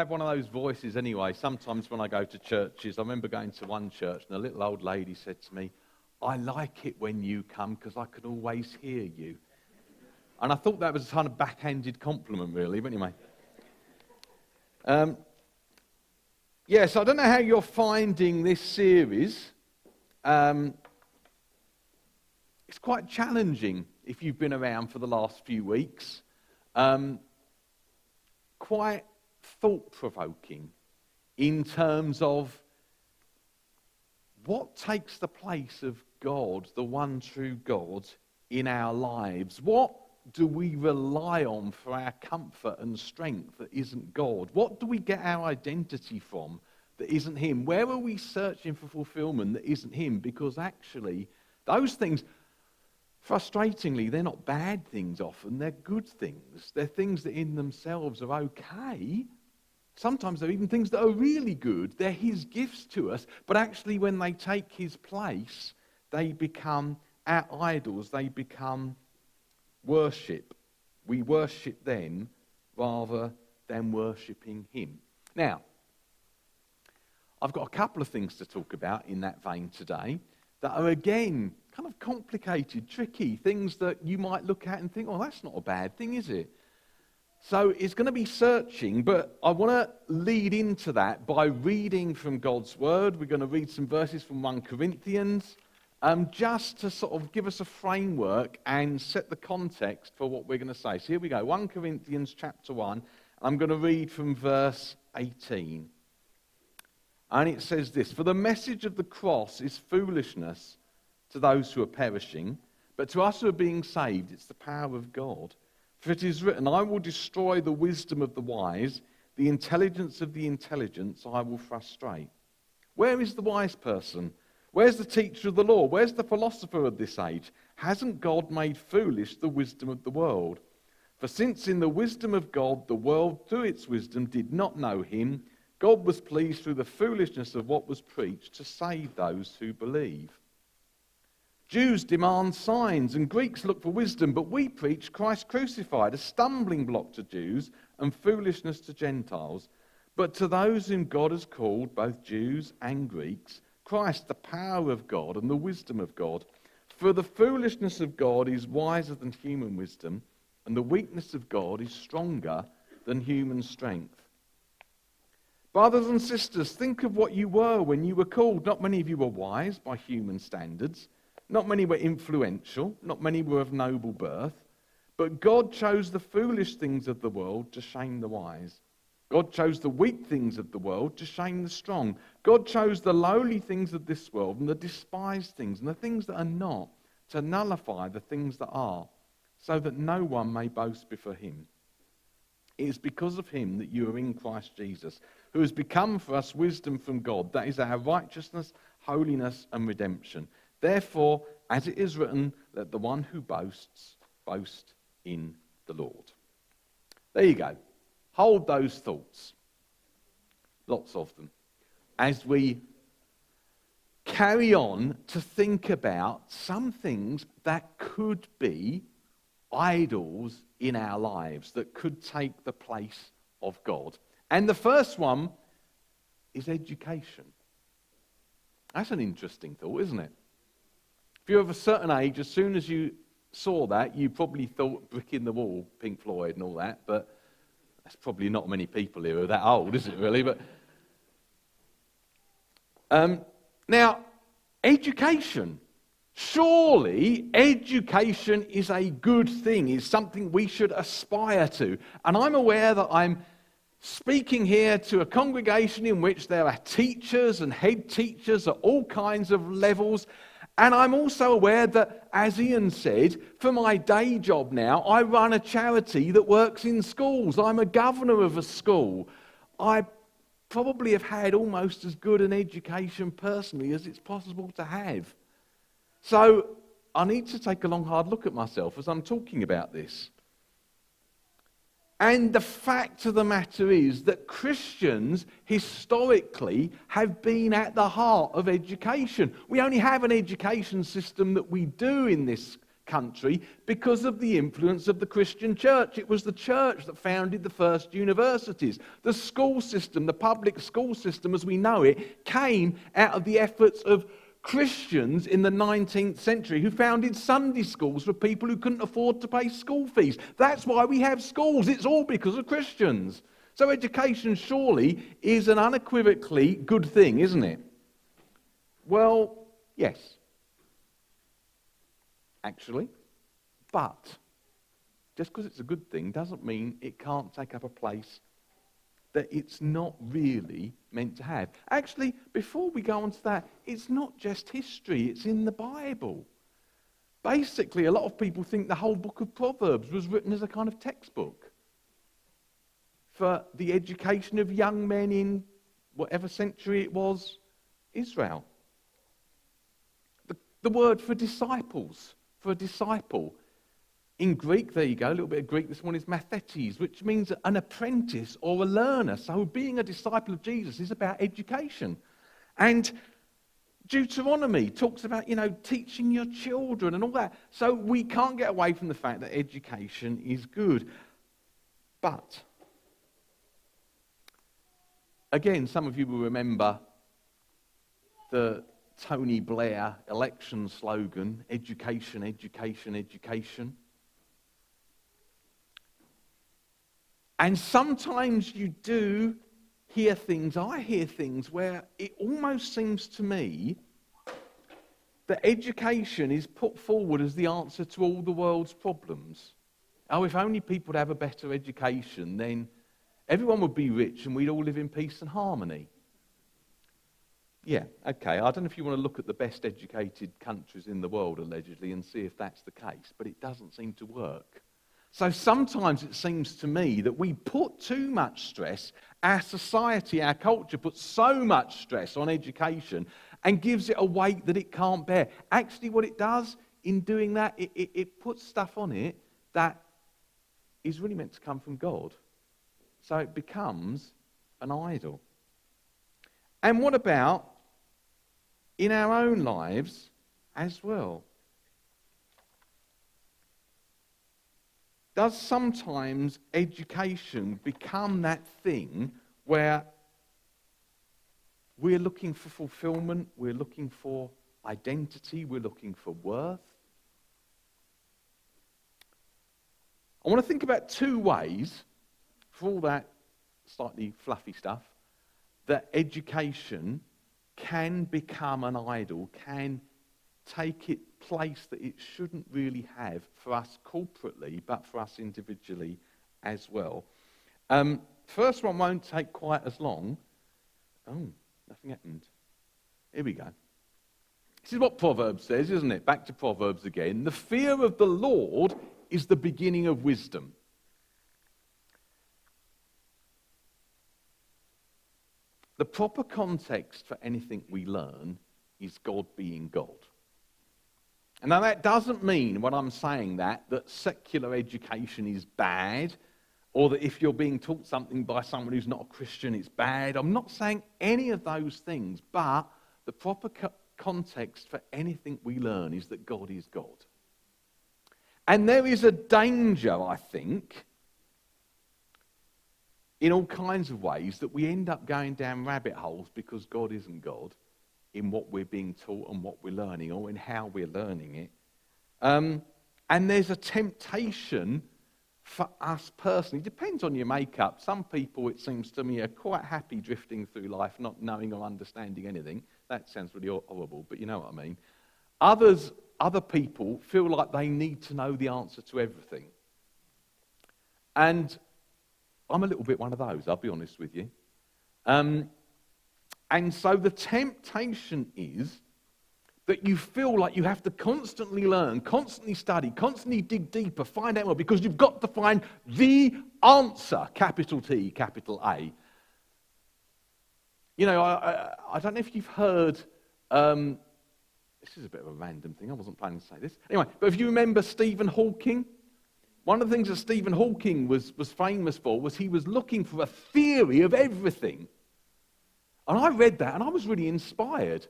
have one of those voices anyway. Sometimes when I go to churches, I remember going to one church and a little old lady said to me, "I like it when you come because I can always hear you." And I thought that was a kind of backhanded compliment, really, but anyway. Yes, I don't know how you're finding this series. It's quite challenging if you've been around for the last few weeks. Quite thought-provoking in terms of what takes the place of God, the one true God, in our lives. What do we rely on for our comfort and strength that isn't God? What do we get our identity from that isn't Him? Where are we searching for fulfillment that isn't Him? Because actually, those things, frustratingly, they're not bad things often, they're good things. They're things that in themselves are okay. Sometimes they're even things that are really good. They're His gifts to us, but actually when they take His place, they become our idols, they become worship. We worship them rather than worshipping Him. Now, I've got a couple of things to talk about in that vein today that are again kind of complicated, tricky, things that you might look at and think, oh, that's not a bad thing, is it? So it's going to be searching, but I want to lead into that by reading from God's Word. We're going to read some verses from 1 Corinthians, just to sort of give us a framework and set the context for what we're going to say. So here we go, 1 Corinthians chapter 1. I'm going to read from verse 18. And it says this: "For the message of the cross is foolishness to those who are perishing, but to us who are being saved, it's the power of God. For it is written, I will destroy the wisdom of the wise, the intelligence of the intelligent I will frustrate. Where is the wise person? Where's the teacher of the law? Where's the philosopher of this age? Hasn't God made foolish the wisdom of the world? For since in the wisdom of God, the world through its wisdom did not know Him, God was pleased through the foolishness of what was preached to save those who believe. Jews demand signs and Greeks look for wisdom, but we preach Christ crucified, a stumbling block to Jews and foolishness to Gentiles. But to those whom God has called, both Jews and Greeks, Christ, the power of God and the wisdom of God. For the foolishness of God is wiser than human wisdom, and the weakness of God is stronger than human strength. Brothers and sisters, think of what you were when you were called. Not many of you were wise by human standards. Not many were influential. Not many were of noble birth. But God chose the foolish things of the world to shame the wise. God chose the weak things of the world to shame the strong. God chose the lowly things of this world and the despised things and the things that are not to nullify the things that are, so that no one may boast before Him. It is because of Him that you are in Christ Jesus, who has become for us wisdom from God. That is our righteousness, holiness, and redemption. Therefore, as it is written, let the one who boasts, boast in the Lord." There you go. Hold those thoughts. Lots of them. As we carry on to think about some things that could be idols in our lives, that could take the place of God. And the first one is education. That's an interesting thought, isn't it? If you're of a certain age, as soon as you saw that, you probably thought Brick in the Wall, Pink Floyd and all that, but that's probably not many people here who are that old, is it really? But now, education. Surely education is a good thing, is something we should aspire to. And I'm aware that I'm speaking here to a congregation in which there are teachers and head teachers at all kinds of levels. And I'm also aware that, as Ian said, for my day job now, I run a charity that works in schools. I'm a governor of a school. I probably have had almost as good an education personally as it's possible to have. So I need to take a long, hard look at myself as I'm talking about this. And the fact of the matter is that Christians historically have been at the heart of education. We only have an education system that we do in this country because of the influence of the Christian church. It was the church that founded the first universities. The school system, the public school system as we know it, came out of the efforts of Christians in the 19th century who founded Sunday schools for people who couldn't afford to pay school fees. That's why we have schools. It's all because of Christians. So education surely is an unequivocally good thing, isn't it? Well, yes. Actually, but just because it's a good thing doesn't mean it can't take up a place that it's not really meant to have. Actually, before we go on to that, it's not just history, it's in the Bible. Basically, a lot of people think the whole book of Proverbs was written as a kind of textbook for the education of young men in whatever century it was, Israel. The word for disciples, for a disciple, in Greek, there you go, a little bit of Greek this morning, is mathetes, which means an apprentice or a learner. So being a disciple of Jesus is about education. And Deuteronomy talks about, teaching your children and all that. So we can't get away from the fact that education is good. But, again, some of you will remember the Tony Blair election slogan, education, education, education. And sometimes you do hear things, I hear things where it almost seems to me that education is put forward as the answer to all the world's problems. Oh, if only people would have a better education, then everyone would be rich and we'd all live in peace and harmony. Yeah, okay, I don't know if you want to look at the best educated countries in the world, allegedly, and see if that's the case, but it doesn't seem to work. So sometimes it seems to me that we put too much stress, our society, our culture puts so much stress on education and gives it a weight that it can't bear. Actually, what it does in doing that, it puts stuff on it that is really meant to come from God. So it becomes an idol. And what about in our own lives as well? Does sometimes education become that thing where we're looking for fulfillment, we're looking for identity, we're looking for worth? I want to think about two ways, for all that slightly fluffy stuff, that education can become an idol, can take it place that it shouldn't really have for us corporately, but for us individually as well. First one won't take quite as long. Oh, nothing happened. Here we go. This is what Proverbs says, isn't it? Back to Proverbs again. The fear of the Lord is the beginning of wisdom. The proper context for anything we learn is God being God. And now that doesn't mean, when I'm saying that secular education is bad, or that if you're being taught something by someone who's not a Christian, it's bad. I'm not saying any of those things, but the proper context for anything we learn is that God is God. And there is a danger, I think, in all kinds of ways, that we end up going down rabbit holes because God isn't God, in what we're being taught and what we're learning, or in how we're learning it. And there's a temptation for us personally. It depends on your makeup. Some people, it seems to me, are quite happy drifting through life, not knowing or understanding anything. That sounds really horrible, but you know what I mean. Other people feel like they need to know the answer to everything. And I'm a little bit one of those, I'll be honest with you. And so the temptation is that you feel like you have to constantly learn, constantly study, constantly dig deeper, find out more, because you've got to find the answer, capital T, capital A. You know, I don't know if you've heard, this is a bit of a random thing, I wasn't planning to say this. Anyway, but if you remember Stephen Hawking, one of the things that Stephen Hawking was famous for was he was looking for a theory of everything. And I read that and I was really inspired.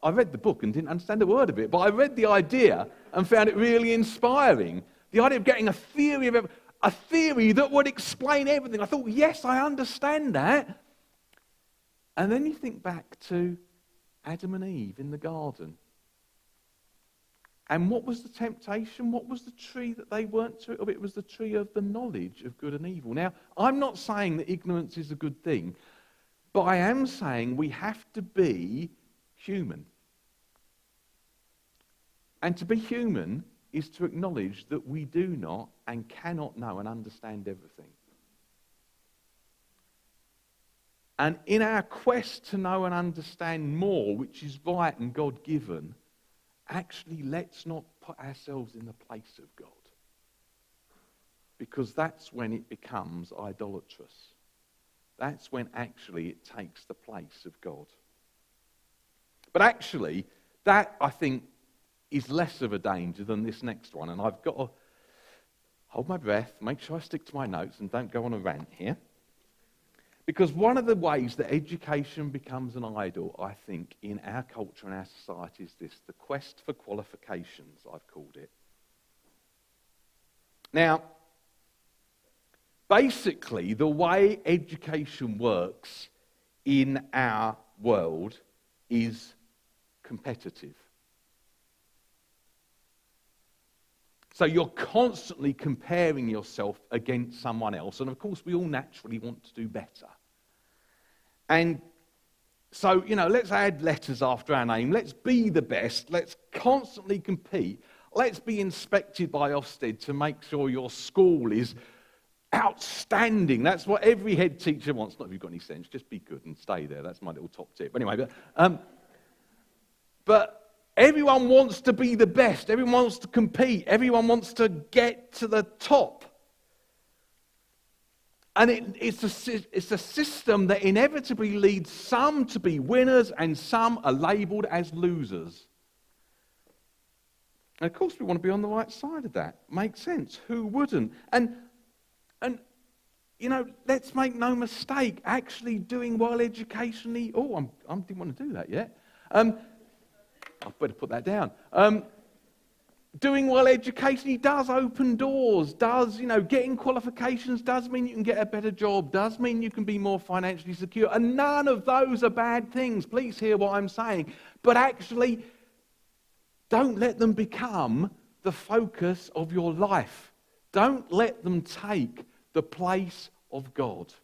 I read the book and didn't understand a word of it, but I read the idea and found it really inspiring. The idea of getting a theory that would explain everything. I thought, yes, I understand that. And then you think back to Adam and Eve in the garden. And what was the temptation? What was the tree that they weren't to? It was the tree of the knowledge of good and evil. Now, I'm not saying that ignorance is a good thing, but I am saying we have to be human. And to be human is to acknowledge that we do not and cannot know and understand everything. And in our quest to know and understand more, which is right and God-given, actually let's not put ourselves in the place of God. Because that's when it becomes idolatrous. That's when actually it takes the place of God. But actually, that I think is less of a danger than this next one. And I've got to hold my breath, make sure I stick to my notes and don't go on a rant here. Because one of the ways that education becomes an idol, I think, in our culture and our society is this, the quest for qualifications, I've called it. Now, basically, the way education works in our world is competitive. So you're constantly comparing yourself against someone else. And of course, we all naturally want to do better. And so, let's add letters after our name. Let's be the best. Let's constantly compete. Let's be inspected by Ofsted to make sure your school is outstanding. That's what every head teacher wants. Not if you've got any sense. Just be good and stay there. That's my little top tip. Anyway, but everyone wants to be the best. Everyone wants to compete. Everyone wants to get to the top. And it's a system that inevitably leads some to be winners and some are labelled as losers. And of course we want to be on the right side of that. Makes sense. Who wouldn't? And let's make no mistake, actually doing well educationally. I didn't want to do that yet. I better put that down. Doing well educationally does open doors, getting qualifications does mean you can get a better job, does mean you can be more financially secure, and none of those are bad things. Please hear what I'm saying. But actually, don't let them become the focus of your life. Don't let them take the place of God.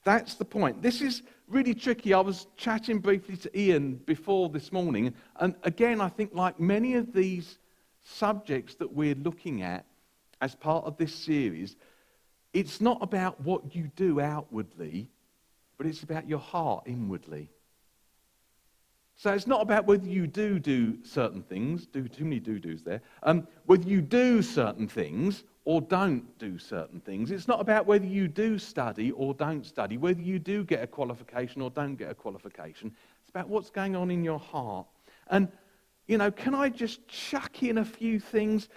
That's the point. This is really tricky. I was chatting briefly to Ian before this morning, and again, I think like many of these subjects that we're looking at as part of this series, it's not about what you do outwardly, but it's about your heart inwardly. So it's not about whether you do certain things, do too many do-dos there, whether you do certain things or don't do certain things. It's not about whether you do study or don't study, whether you do get a qualification or don't get a qualification. It's about what's going on in your heart. And, can I just chuck in a few things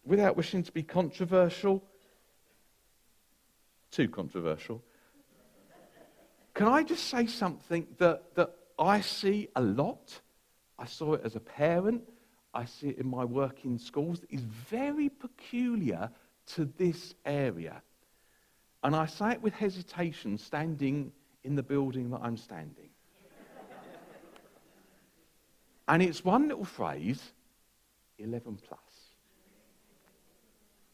without wishing to be controversial? Too controversial. Can I just say something that I see a lot? I saw it as a parent. I see it in my work in schools. Is very peculiar to this area. And I say it with hesitation, standing in the building that I'm standing. And it's one little phrase, 11 plus.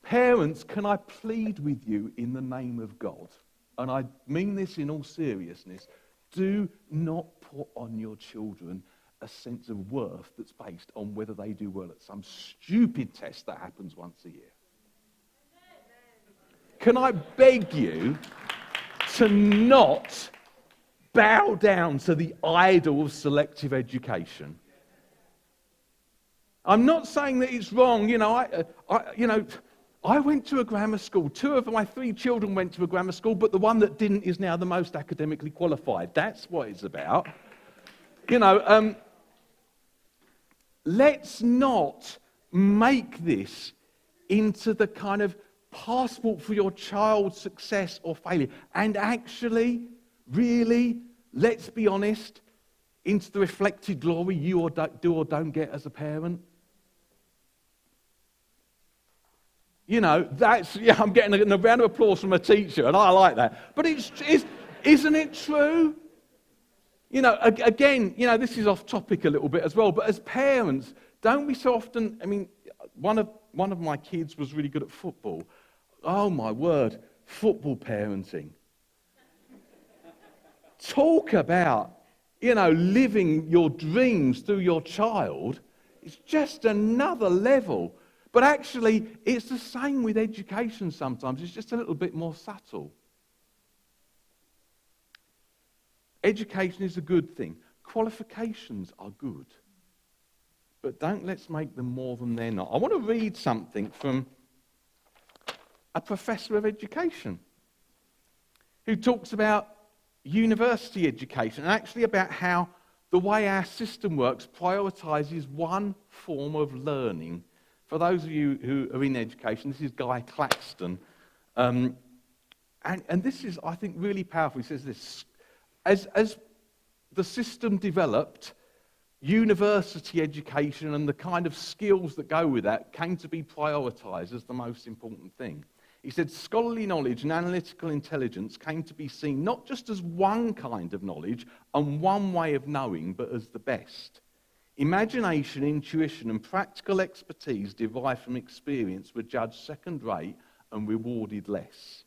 Parents, can I plead with you in the name of God? And I mean this in all seriousness. Do not put on your children a sense of worth that's based on whether they do well at some stupid test that happens once a year. Can I beg you to not bow down to the idol of selective education? I'm not saying that it's wrong. I went to a grammar school. 2 of my 3 children went to a grammar school, but the one that didn't is now the most academically qualified. That's what it's about. Let's not make this into the kind of passport for your child's success or failure. And actually, really, let's be honest, into the reflected glory you do or don't get as a parent. You know, I'm getting a round of applause from a teacher, and I like that. But isn't it true? You know, again, you know, this is off topic a little bit as well, but as parents, don't we so often, I mean, one of my kids was really good at football. Oh my word, football parenting. Talk about, you know, living your dreams through your child. It's just another level. But actually, it's the same with education sometimes. It's just a little bit more subtle. Education is a good thing. Qualifications are good. But let's make them more than they're not. I want to read something from a professor of education who talks about university education and actually about how the way our system works prioritises one form of learning. For those of you who are in education, this is Guy Claxton. And this is, I think, really powerful. He says this: as the system developed, university education and the kind of skills that go with that came to be prioritised as the most important thing. He said scholarly knowledge and analytical intelligence came to be seen not just as one kind of knowledge and one way of knowing, but as the best. Imagination, intuition, and practical expertise derived from experience were judged second-rate and rewarded less.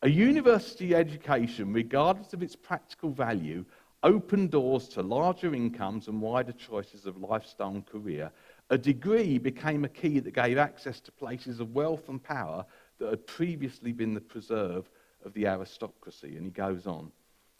A university education, regardless of its practical value, opened doors to larger incomes and wider choices of lifestyle and career. A degree became a key that gave access to places of wealth and power that had previously been the preserve of the aristocracy. And he goes on.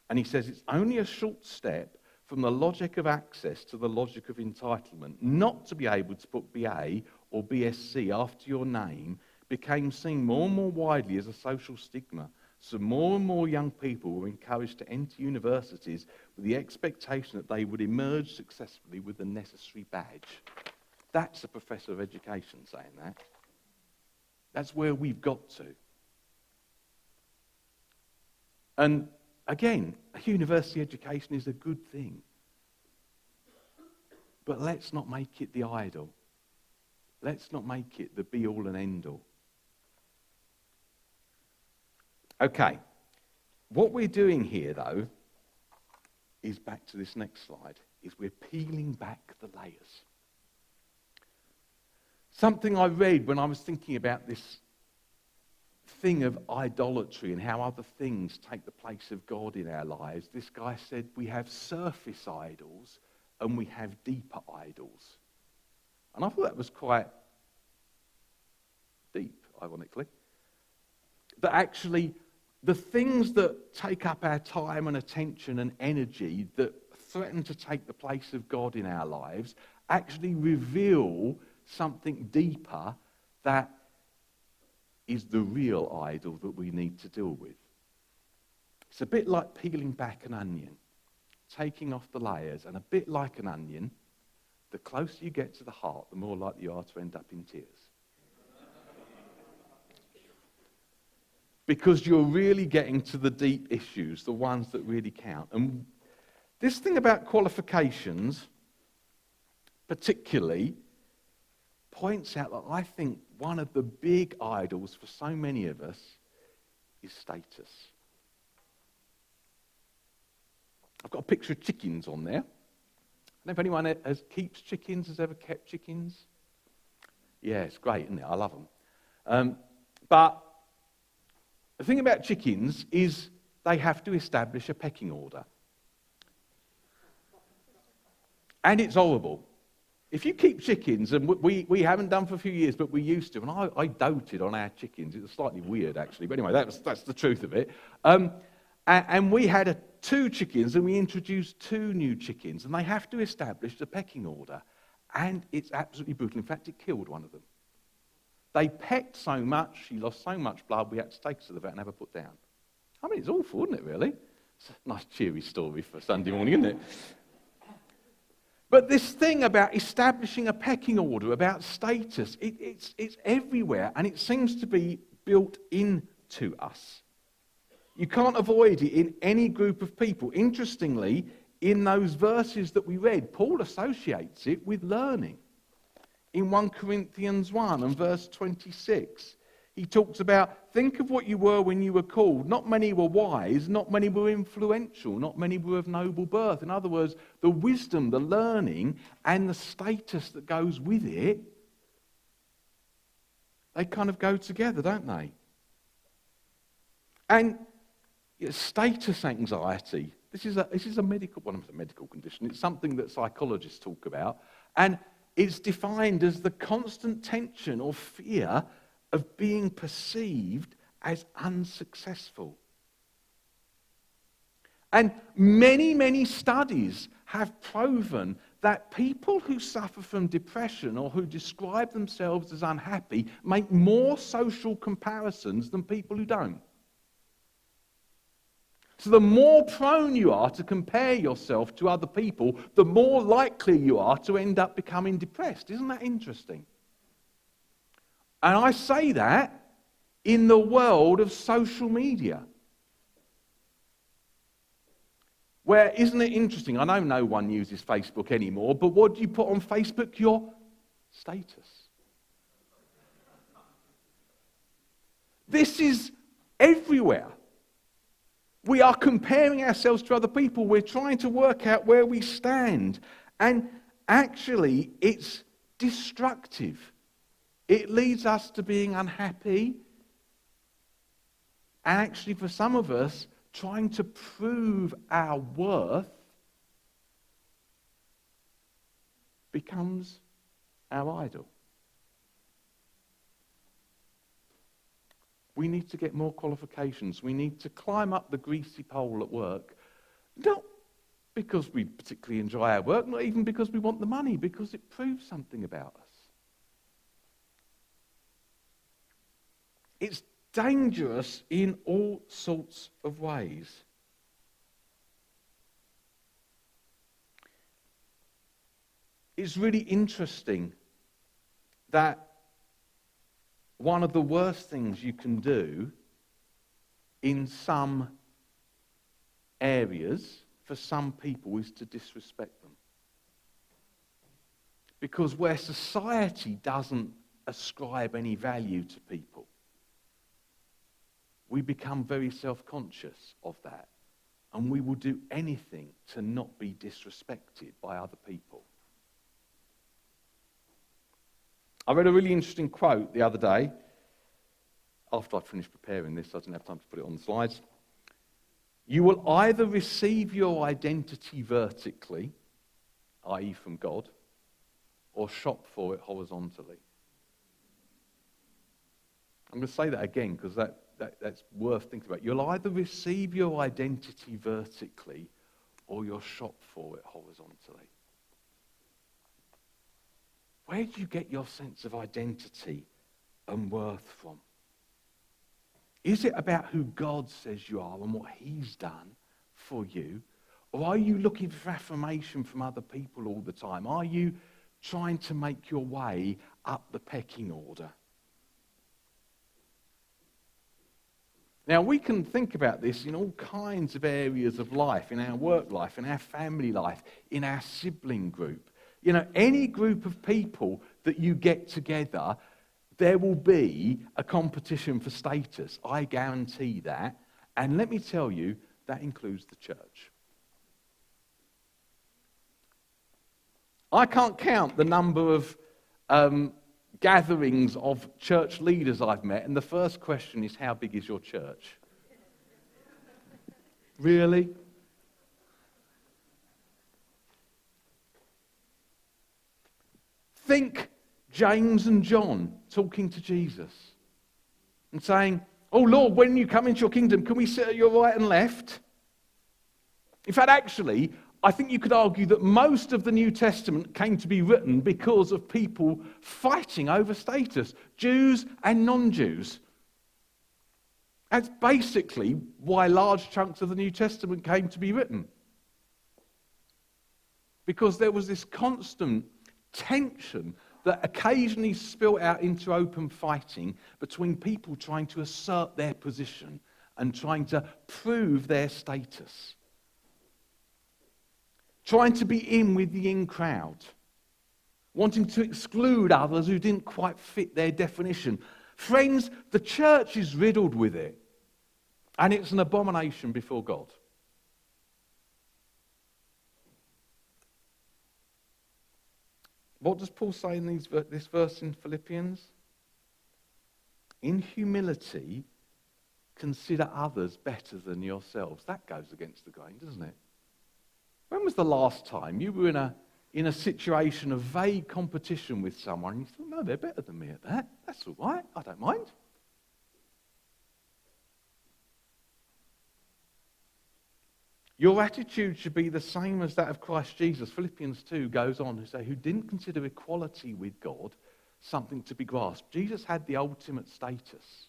And he says it's only a short step from the logic of access to the logic of entitlement. Not to be able to put BA or BSc after your name became seen more and more widely as a social stigma. So more and more young people were encouraged to enter universities with the expectation that they would emerge successfully with the necessary badge. That's a professor of education saying that. That's where we've got to. And again, a university education is a good thing. But let's not make it the idol. Let's not make it the be-all and end-all. Okay, what we're doing here, though, is back to this next slide, is we're peeling back the layers. Something I read when I was thinking about this thing of idolatry and how other things take the place of God in our lives, this guy said we have surface idols and we have deeper idols. And I thought that was quite deep, ironically. That actually the things that take up our time and attention and energy that threaten to take the place of God in our lives actually reveal something deeper that is the real idol that we need to deal with. It's a bit like peeling back an onion, taking off the layers, and a bit like an onion, the closer you get to the heart, the more likely you are to end up in tears. Because you're really getting to the deep issues, the ones that really count. And this thing about qualifications, particularly, points out that I think one of the big idols for so many of us is status. I've got a picture of chickens on there. I don't know if anyone keeps chickens, has ever kept chickens. Yeah, it's great, isn't it? I love them. But the thing about chickens is they have to establish a pecking order. And it's horrible. If you keep chickens, and we haven't done for a few years, but we used to, and I doted on our chickens. It was slightly weird, actually. But anyway, that's the truth of it. And we had 2 chickens, and we introduced 2 new chickens, and they have to establish the pecking order. And it's absolutely brutal. In fact, it killed one of them. They pecked so much, she lost so much blood, we had to take her to the vet and have her put down. I mean, it's awful, isn't it, really? It's a nice, cheery story for Sunday morning, isn't it? But this thing about establishing a pecking order, about status, it's everywhere, and it seems to be built into us. You can't avoid it in any group of people. Interestingly, in those verses that we read, Paul associates it with learning. In 1 Corinthians 1 and verse 26, he talks about, think of what you were when you were called. Not many were wise, not many were influential, not many were of noble birth. In other words, the wisdom, the learning, and the status that goes with it, they kind of go together, don't they? And status anxiety, this is a medical, well, it's a medical condition. It's something that psychologists talk about. And it's defined as the constant tension or fear of being perceived as unsuccessful. And many, many studies have proven that people who suffer from depression or who describe themselves as unhappy make more social comparisons than people who don't. So the more prone you are to compare yourself to other people, the more likely you are to end up becoming depressed. Isn't that interesting? And I say that in the world of social media. Where, isn't it interesting? I know no one uses Facebook anymore, but what do you put on Facebook? Your status. This is everywhere. We are comparing ourselves to other people. We're trying to work out where we stand. And actually, it's destructive. It leads us to being unhappy. And actually, for some of us, trying to prove our worth becomes our idol. We need to get more qualifications. We need to climb up the greasy pole at work. Not because we particularly enjoy our work, not even because we want the money, because it proves something about us. It's dangerous in all sorts of ways. It's really interesting that one of the worst things you can do in some areas for some people is to disrespect them. Because where society doesn't ascribe any value to people, we become very self-conscious of that. And we will do anything to not be disrespected by other people. I read a really interesting quote the other day, after I'd finished preparing this, I didn't have time to put it on the slides. You will either receive your identity vertically, i.e. from God, or shop for it horizontally. I'm going to say that again because that's worth thinking about. You'll either receive your identity vertically, or you'll shop for it horizontally. Where do you get your sense of identity and worth from? Is it about who God says you are and what He's done for you? Or are you looking for affirmation from other people all the time? Are you trying to make your way up the pecking order? Now, we can think about this in all kinds of areas of life, in our work life, in our family life, in our sibling group. You know, any group of people that you get together, there will be a competition for status. I guarantee that. And let me tell you, that includes the church. I can't count the number of gatherings of church leaders I've met, and the first question is, how big is your church? Really? Think James and John talking to Jesus and saying, "Oh Lord, when you come into your kingdom, can we sit at your right and left?" In fact, actually, I think you could argue that most of the New Testament came to be written because of people fighting over status, Jews and non-Jews. That's basically why large chunks of the New Testament came to be written. Because there was this constant tension that occasionally spilt out into open fighting between people trying to assert their position and trying to prove their status. Trying to be in with the in crowd. Wanting to exclude others who didn't quite fit their definition. Friends, the church is riddled with it. And it's an abomination before God. What does Paul say in this verse in Philippians? In humility, consider others better than yourselves. That goes against the grain, doesn't it? When was the last time you were in a situation of vague competition with someone and you thought, no, they're better than me at that. That's all right. I don't mind. Your attitude should be the same as that of Christ Jesus. Philippians 2 goes on to say, who didn't consider equality with God something to be grasped. Jesus had the ultimate status.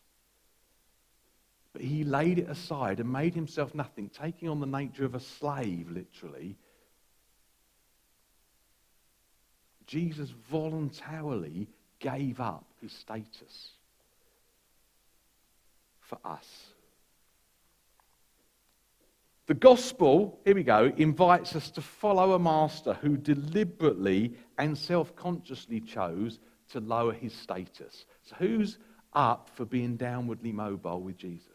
But he laid it aside and made himself nothing, taking on the nature of a slave, literally. Jesus voluntarily gave up his status for us. The gospel, here we go, invites us to follow a master who deliberately and self-consciously chose to lower his status. So who's up for being downwardly mobile with Jesus?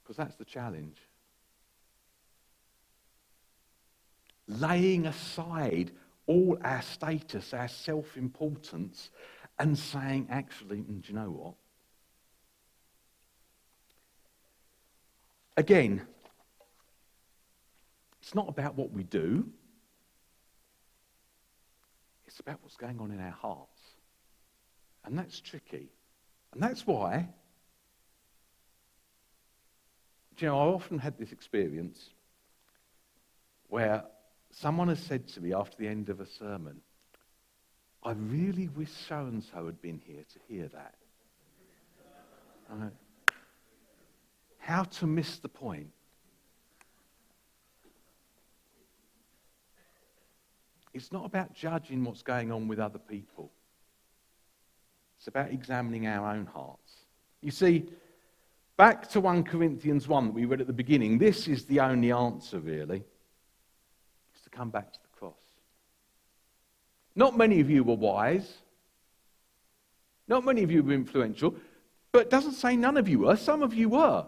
Because that's the challenge. Laying aside all our status, our self-importance, and saying, actually, do you know what? Again, it's not about what we do. It's about what's going on in our hearts. And that's tricky. And that's why, I often had this experience where someone has said to me after the end of a sermon, I really wish so-and-so had been here to hear that. How to miss the point. It's not about judging what's going on with other people. It's about examining our own hearts. You see, back to 1 Corinthians 1 that we read at the beginning, this is the only answer, really. It's to come back to the cross. Not many of you were wise. Not many of you were influential. But it doesn't say none of you were. Some of you were.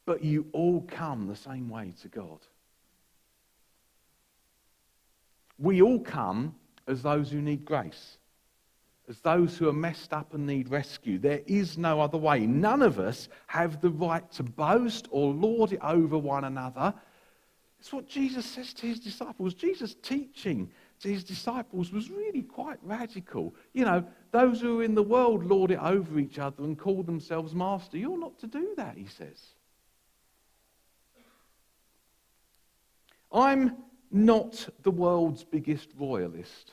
But you all come the same way to God. We all come as those who need grace, as those who are messed up and need rescue. There is no other way. None of us have the right to boast or lord it over one another. It's what Jesus says to his disciples. Jesus' teaching to his disciples was really quite radical. Those who are in the world lord it over each other and call themselves master. You're not to do that, he says. I'm not the world's biggest royalist.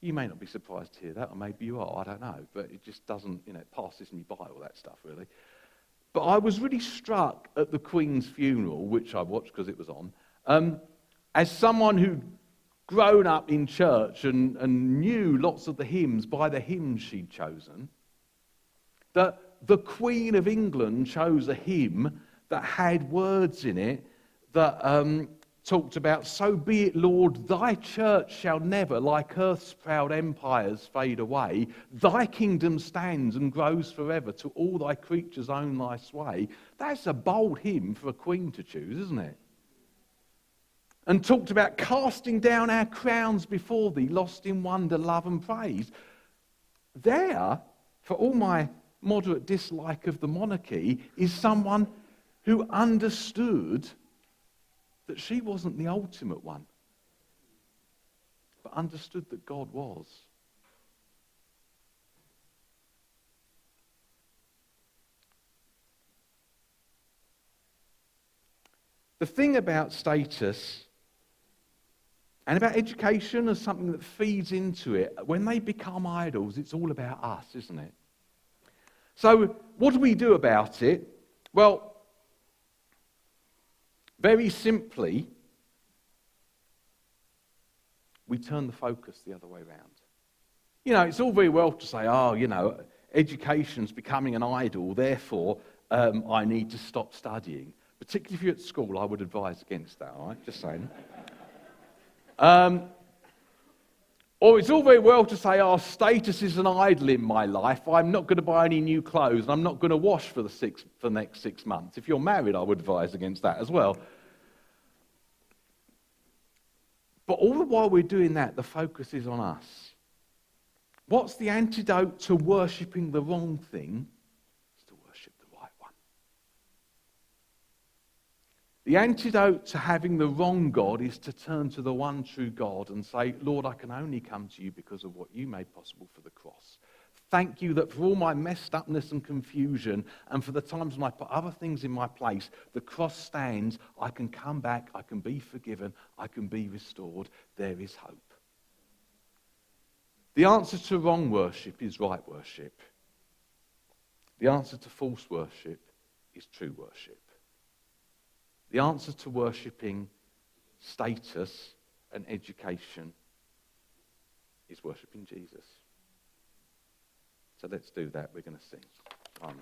You may not be surprised to hear that, or maybe you are, I don't know. But it just doesn't, it passes me by, all that stuff, really. But I was really struck at the Queen's funeral, which I watched because it was on, as someone who'd grown up in church and knew lots of the hymns by the hymns she'd chosen, that the Queen of England chose a hymn that had words in it that talked about, so be it, Lord, thy church shall never, like earth's proud empires, fade away. Thy kingdom stands and grows forever, to all thy creatures own thy sway. That's a bold hymn for a queen to choose, isn't it? And talked about casting down our crowns before thee, lost in wonder, love and praise. There, for all my moderate dislike of the monarchy, is someone who understood that she wasn't the ultimate one, but understood that God was. The thing about status and about education as something that feeds into it, when they become idols, it's all about us, isn't it? So what do we do about it? Well, very simply, we turn the focus the other way around. You know, it's all very well to say, oh, you know, education's becoming an idol, therefore I need to stop studying. Particularly if you're at school, I would advise against that, all right? Just saying. Or it's all very well to say, oh, status is an idol in my life. I'm not going to buy any new clothes, and I'm not going to wash for the next 6 months. If you're married, I would advise against that as well. But all the while we're doing that, the focus is on us. What's the antidote to worshipping the wrong thing? It's to worship the right one. The antidote to having the wrong God is to turn to the one true God and say, Lord, I can only come to you because of what you made possible for the cross. Thank you that for all my messed upness and confusion and for the times when I put other things in my place, the cross stands, I can come back, I can be forgiven, I can be restored. There is hope. The answer to wrong worship is right worship. The answer to false worship is true worship. The answer to worshipping status and education is worshipping Jesus. So let's do that. We're going to sing. Amen.